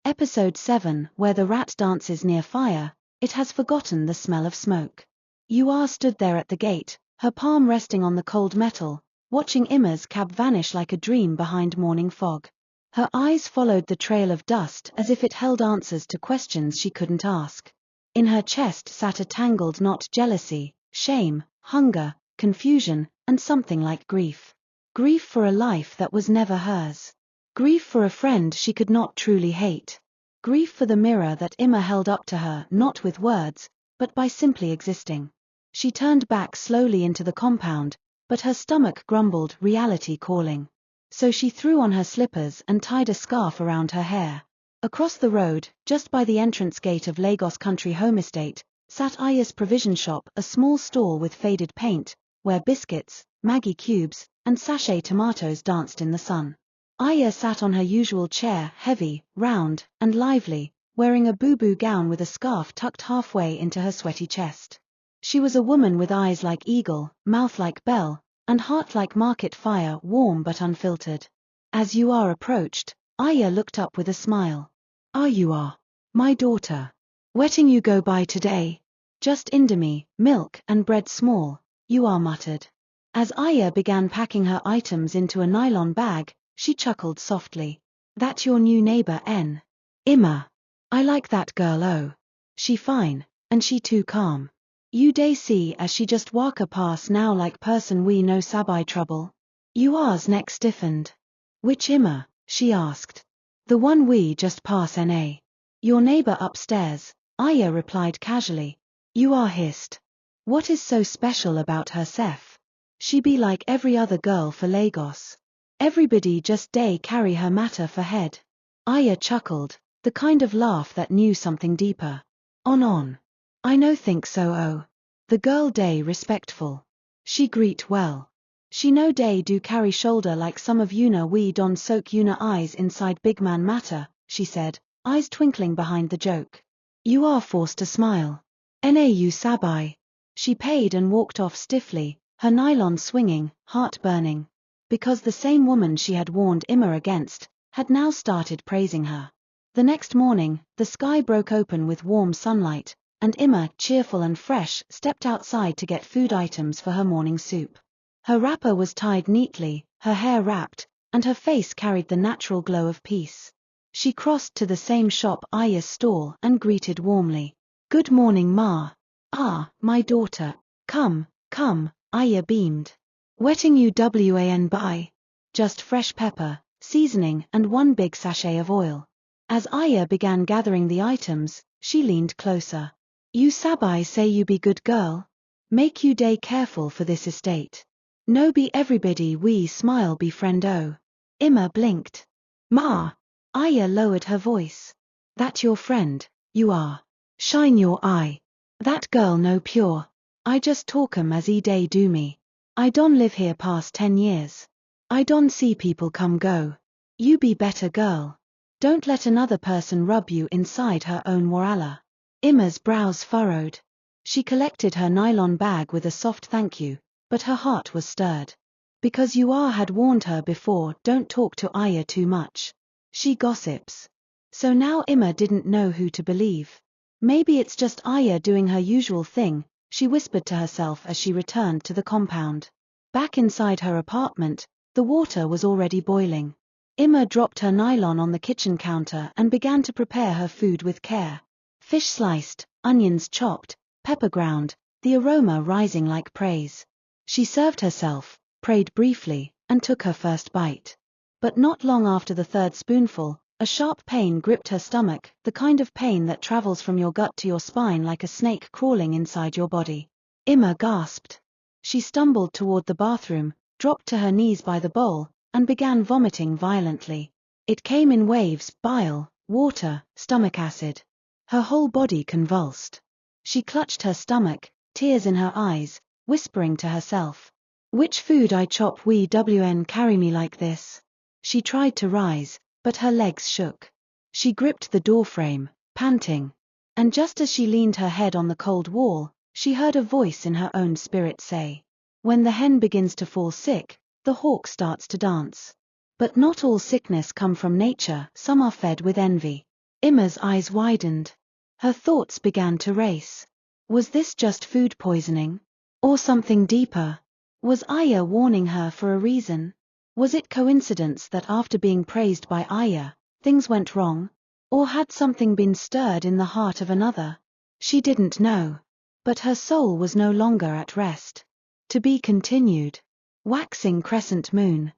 Episode 7, where the rat dances near fire, it has forgotten the smell of smoke. Yua stood there at the gate, her palm resting on the cold metal, watching Imma's cab vanish like a dream behind morning fog. Her eyes followed the trail of dust as if it held answers to questions she couldn't ask. In her chest sat a tangled knot: jealousy, shame, hunger, confusion, and something like grief. Grief for a life that was never hers. Grief for a friend she could not truly hate. Grief for the mirror that Imma held up to her, not with words, but by simply existing. She turned back slowly into the compound, but her stomach grumbled, reality calling. So she threw on her slippers and tied a scarf around her hair. Across the road, just by the entrance gate of Lagos Country Home Estate, sat Aya's provision shop, a small stall with faded paint, where biscuits, Maggi cubes, and sachet tomatoes danced in the sun. Aya sat on her usual chair, heavy, round, and lively, wearing a boo-boo gown with a scarf tucked halfway into her sweaty chest. She was a woman with eyes like eagle, mouth like bell, and heart like market fire, warm but unfiltered. As Yua approached, Aya looked up with a smile. "Yua, my daughter. Wetting you go by today? Just indomie, milk and bread small," Yua muttered. As Aya began packing her items into a nylon bag, she chuckled softly. "That your new neighbor N. Imma. I like that girl. Oh. She fine, and she too calm. You dey see as she just walk a pass now like person we no sabai trouble." Yua's neck stiffened. "Which Imma?" she asked. "The one we just pass na. Your neighbor upstairs," Aya replied casually. Yua hissed. "What is so special about her, Seth? She be like every other girl for Lagos. Everybody just dey carry her matter for head." Aya chuckled, the kind of laugh that knew something deeper. On. "I no think so. Oh. The girl dey respectful. She greet well. She no dey do carry shoulder like some of Yuna we don soak Yuna eyes inside big man matter," she said, eyes twinkling behind the joke. You are forced to smile. "Na you sabai." She paid and walked off stiffly, her nylon swinging, heart burning. Because the same woman she had warned Imma against, had now started praising her. The next morning, the sky broke open with warm sunlight, and Imma, cheerful and fresh, stepped outside to get food items for her morning soup. Her wrapper was tied neatly, her hair wrapped, and her face carried the natural glow of peace. She crossed to the same shop, Aya's stall, and greeted warmly. "Good morning, Ma." "Ah, my daughter. Come, Aya beamed. "Wetting you wan by?" "Just fresh pepper, seasoning, and one big sachet of oil." As Aya began gathering the items, she leaned closer. "You sabai say you be good girl? Make you day careful for this estate. No be everybody we smile be friend. Oh." Imma blinked. "Ma." Aya lowered her voice. "That your friend, you are. Shine your eye. That girl no pure. I just talk 'em as day do me. I don live here past 10 years. I don see people come go. You be better girl. Don't let another person rub you inside her own warala." Imma's brows furrowed. She collected her nylon bag with a soft thank you, but her heart was stirred. Because Yua had warned her before, don't talk to Aya too much. She gossips. So now Imma didn't know who to believe. Maybe it's just Aya doing her usual thing, she whispered to herself as she returned to the compound. Back inside her apartment, the water was already boiling. Imma dropped her nylon on the kitchen counter and began to prepare her food with care. Fish sliced, onions chopped, pepper ground, the aroma rising like praise. She served herself, prayed briefly, and took her first bite. But not long after the third spoonful, a sharp pain gripped her stomach, the kind of pain that travels from your gut to your spine like a snake crawling inside your body. Imma gasped. She stumbled toward the bathroom, dropped to her knees by the bowl, and began vomiting violently. It came in waves: bile, water, stomach acid. Her whole body convulsed. She clutched her stomach, tears in her eyes, whispering to herself, "Which food I chop we wn carry me like this?" She tried to rise, but her legs shook. She gripped the doorframe, panting. And just as she leaned her head on the cold wall, she heard a voice in her own spirit say, "When the hen begins to fall sick, the hawk starts to dance." But not all sickness come from nature, some are fed with envy. Emma's eyes widened. Her thoughts began to race. Was this just food poisoning? Or something deeper? Was Aya warning her for a reason? Was it coincidence that after being praised by Aya, things went wrong? Or had something been stirred in the heart of another? She didn't know. But her soul was no longer at rest. To be continued. Waxing crescent moon.